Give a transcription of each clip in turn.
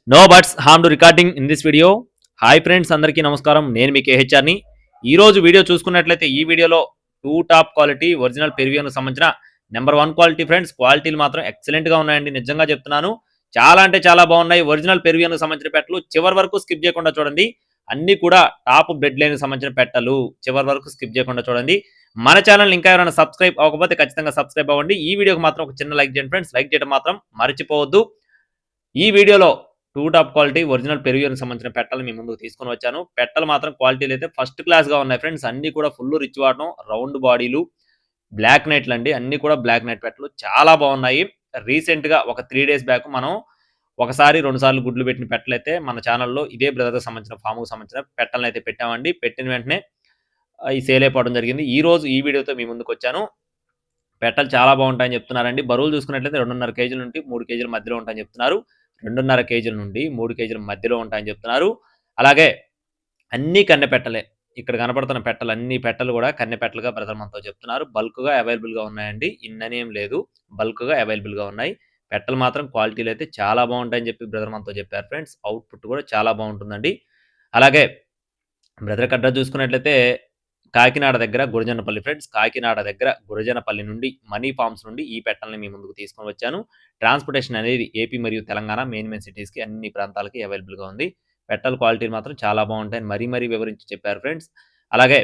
No buts harm to recording in this video. Hi friends, అందరికీ నమస్కారం. నేను మీ కేహెచ్ఆర్ని. ఈ రోజు వీడియో చూసుకున్నట్లయితే ఈ వీడియోలో టాప్ క్వాలిటీ ఒరిజినల్ పెరివియన్కు సంబంధించిన నెంబర్ 1 క్వాలిటీ ఫ్రెండ్స్. క్వాలిటీలు మాత్రం ఎక్సలెంట్గా ఉన్నాయండి, నిజంగా చెప్తున్నాను. చాలా అంటే చాలా బాగున్నాయి. ఒరిజినల్ పెరివియన్కు సంబంధించిన పెట్టలు చివరి వరకు స్కిప్ చేయకుండా చూడండి. అన్ని కూడా టాప్ బ్రెడ్ లైన్కి సంబంధించిన పెట్టలు చివరి వరకు స్కిప్ చేయకుండా చూడండి. మన ఛానల్ ఇంకా ఎవరైనా సబ్స్క్రైబ్ అవ్వకపోతే ఖచ్చితంగా సబ్స్క్రైబ్ అవ్వండి. ఈ వీడియోకి మాత్రం ఒక చిన్న లైక్ చేయండి ఫ్రెండ్స్. లైక్ చేయడం మాత్రం మర్చిపోవద్దు. ఈ వీడియోలో టాప్ క్వాలిటీ ఒరిజినల్ పెరివియన్కి సంబంధించిన పెట్టలు మీ ముందుకు తీసుకొని వచ్చాను. పెట్టలు మాత్రం క్వాలిటీలు అయితే ఫస్ట్ క్లాస్గా ఉన్నాయి ఫ్రెండ్స్. అన్ని కూడా ఫుల్ రిచ్ వాడడం, రౌండ్ బాడీలు, బ్లాక్ నైట్లు అండి. అన్ని కూడా బ్లాక్ నైట్ పెట్టలు చాలా బాగున్నాయి. రీసెంట్గా ఒక 3 days బ్యాక్ మనం ఒకసారి 2 సార్లు గుడ్లు పెట్టిన పెట్టలైతే మన ఛానల్లో ఇదే బ్రదర్కి సంబంధించిన ఫామ్కి సంబంధించిన పెట్టలను అయితే పెట్టామండి. పెట్టిన వెంటనే ఈ సేల్ అయిపోవడం జరిగింది. ఈ రోజు ఈ వీడియోతో మీ ముందుకు వచ్చాను. పెట్టలు చాలా బాగుంటాయని చెప్తున్నారండి. బరువులు చూసుకున్నట్లయితే 2.5 కేజీల నుండి 3 కేజీల మధ్యలో ఉంటాయని చెప్తున్నారు. 2.5 కేజీల నుండి 3 కేజీల మధ్యలో ఉంటాయని చెప్తున్నారు. అలాగే అన్ని కన్నె పెట్టలే. ఇక్కడ కనపడుతున్న పెట్టలు అన్ని పెట్టలు కూడా కన్నె పెట్టలుగా బ్రదర్ మనతో చెప్తున్నారు. బల్క్‌గా అవైలబుల్‌గా ఉన్నాయండి. ఇన్ననేం లేదు, బల్క్‌గా అవైలబుల్‌గా ఉన్నాయి. పెట్టలు మాత్రం క్వాలిటీలు అయితే చాలా బాగుంటాయని చెప్పి బ్రదర్ మనతో చెప్పారు ఫ్రెండ్స్. అవుట్‌పుట్ కూడా చాలా బాగుంటుందండి. అలాగే బ్రదర్‌కి అడ్రస్ చూసుకున్నట్లయితే కాకినాడ దగ్గర గురజన్నపల్లి ఫ్రెండ్స్. కాకినాడ దగ్గర గురజన్నపల్లి నుండి మనీ ఫార్మ్స్ నుండి ఈ పెట్టల్ని మీ ముందుకు తీసుకొని వచ్చాను. ట్రాన్స్‌పోర్టేషన్ అనేది ఏపీ మరియు తెలంగాణ మెయిన్ సిటీస్‌కి అన్ని ప్రాంతాలకి అవైలబుల్‌గా ఉంది. పెట్టల క్వాలిటీలు మాత్రం చాలా బాగుంటాయని మరీ వివరించి చెప్పారు ఫ్రెండ్స్. అలాగే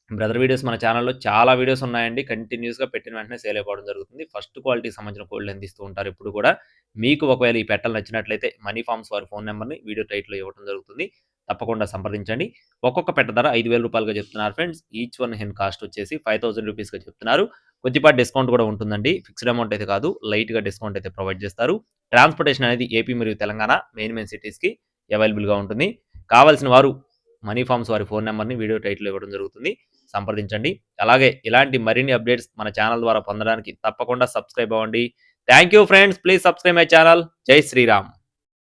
బ్రదర్ వీడియోస్ మన ఛానల్‌లో చాలా వీడియోస్ ఉన్నాయండి. కంటిన్యూస్‌గా పెట్టిన వెంటనే సేల్ అయిపోవడం జరుగుతుంది. ఫస్ట్ క్వాలిటీకి సంబంధించిన కోడ్లు అందిస్తూ ఉంటారు ఎప్పుడు కూడా. మీకు ఒకవేళ ఈ పెట్టలు నచ్చినట్లయితే మనీ ఫార్మ్స్ వారి ఫోన్ నెంబర్‌ని వీడియో టైటిల్‌లో ఇవ్వడం జరుగుతుంది. తప్పకుండా సంప్రదించండి. ఒక్కొక్క పెట్ట ధర 5,000 రూపాయలుగా చెప్తున్నారు friends. Each one hen cost వచ్చేసి 5,000 రూపీస్‌గా చెప్తున్నారు. కొద్దిపాటి డిస్కౌంట్ కూడా ఉంటుందండి. ఫిక్స్డ్ అమౌంట్ అయితే కాదు, లైట్‌గా డిస్కౌంట్ అయితే ప్రొవైడ్ చేస్తారు. ట్రాన్స్‌పోర్టేషన్ అనేది ఏపీ మరియు తెలంగాణ మెయిన్ సిటీస్‌కి అవైలబుల్‌గా ఉంటుంది. కావాల్సిన వారు మనీ ఫార్మ్స్ వారి ఫోన్ నెంబర్‌ని వీడియో టైటిల్‌లో ఇవ్వడం జరుగుతుంది. సంప్రదించండి. అలాగే ఇలాంటి మరిన్ని అప్డేట్స్ మన ఛానల్ ద్వారా పొందడానికి తప్పకుండా సబ్స్క్రైబ్ అవ్వండి. Thank you friends. Please subscribe my channel. జై శ్రీరామ్.